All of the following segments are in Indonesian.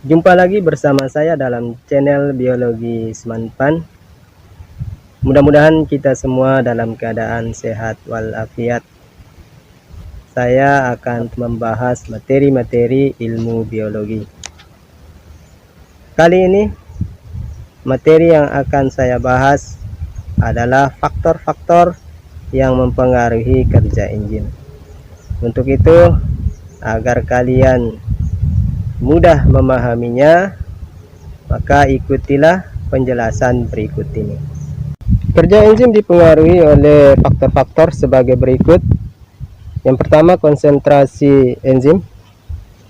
Jumpa lagi bersama saya dalam channel Biologi Semanpan. Mudah-mudahan kita semua dalam keadaan sehat walafiat. Saya akan membahas materi-materi ilmu biologi. Kali ini materi yang akan saya bahas adalah faktor-faktor yang mempengaruhi kerja enzim. Untuk itu, agar kalian mudah memahaminya, maka ikutilah penjelasan berikut ini. Kerja enzim dipengaruhi oleh faktor-faktor sebagai berikut. Yang pertama, konsentrasi enzim.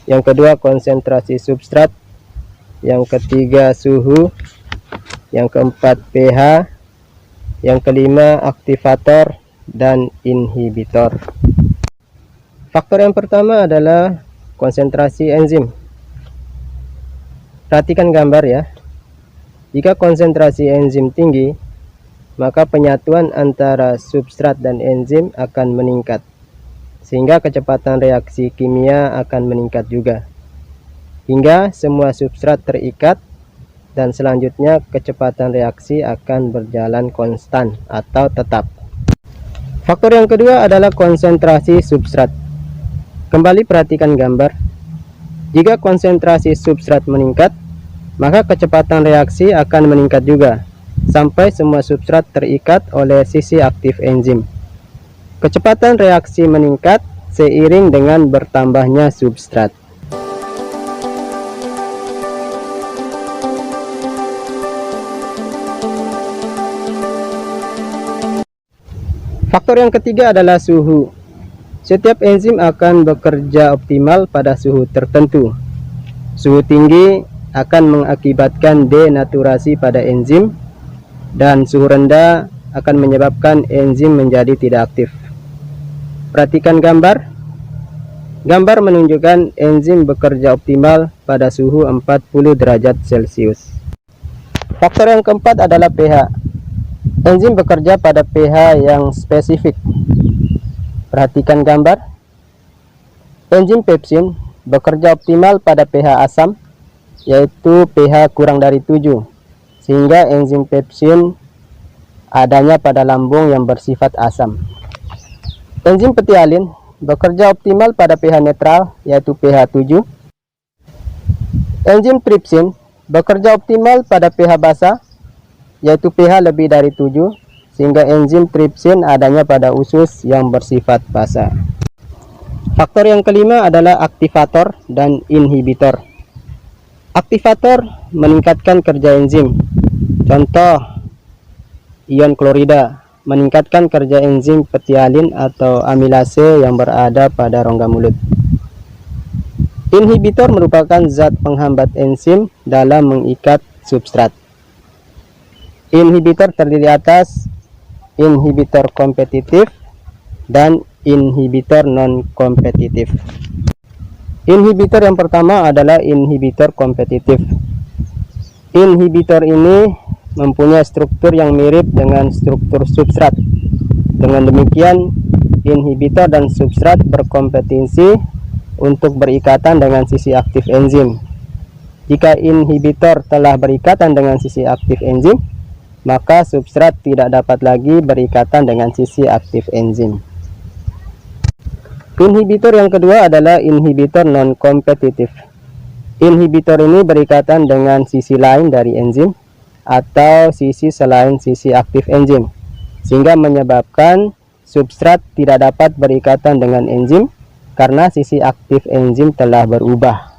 Yang kedua, konsentrasi substrat. Yang ketiga, suhu. Yang keempat, pH. Yang kelima, aktivator dan inhibitor. Faktor yang pertama adalah konsentrasi enzim. Perhatikan gambar ya. Jika konsentrasi enzim tinggi, maka penyatuan antara substrat dan enzim akan meningkat, sehingga kecepatan reaksi kimia akan meningkat juga, hingga semua substrat terikat, dan selanjutnya kecepatan reaksi akan berjalan konstan atau tetap. Faktor yang kedua adalah konsentrasi substrat. Kembali perhatikan gambar. Jika konsentrasi substrat meningkat, maka kecepatan reaksi akan meningkat juga, sampai semua substrat terikat oleh sisi aktif enzim. Kecepatan reaksi meningkat seiring dengan bertambahnya substrat. Faktor yang ketiga adalah suhu. Setiap enzim akan bekerja optimal pada suhu tertentu. Suhu tinggi akan mengakibatkan denaturasi pada enzim, dan suhu rendah akan menyebabkan enzim menjadi tidak aktif. Perhatikan gambar. Gambar menunjukkan enzim bekerja optimal pada suhu 40 derajat Celcius. Faktor yang keempat adalah pH. Enzim bekerja pada pH yang spesifik. Perhatikan gambar. Enzim pepsin bekerja optimal pada pH asam, yaitu pH kurang dari 7, sehingga enzim pepsin adanya pada lambung yang bersifat asam. Enzim petialin bekerja optimal pada pH netral, yaitu pH 7. Enzim tripsin bekerja optimal pada pH basa, yaitu pH lebih dari 7, sehingga enzim tripsin adanya pada usus yang bersifat basa. Faktor yang kelima adalah aktivator dan inhibitor. Aktivator meningkatkan kerja enzim. Contoh, ion klorida meningkatkan kerja enzim petialin atau amilase yang berada pada rongga mulut. Inhibitor merupakan zat penghambat enzim dalam mengikat substrat. Inhibitor terdiri atas inhibitor kompetitif dan inhibitor non-kompetitif. Inhibitor yang pertama adalah inhibitor kompetitif. Inhibitor ini mempunyai struktur yang mirip dengan struktur substrat. Dengan demikian, inhibitor dan substrat berkompetisi untuk berikatan dengan sisi aktif enzim. Jika inhibitor telah berikatan dengan sisi aktif enzim, maka substrat tidak dapat lagi berikatan dengan sisi aktif enzim. Inhibitor yang kedua adalah inhibitor non-kompetitif. Inhibitor ini berikatan dengan sisi lain dari enzim atau sisi selain sisi aktif enzim, sehingga menyebabkan substrat tidak dapat berikatan dengan enzim karena sisi aktif enzim telah berubah.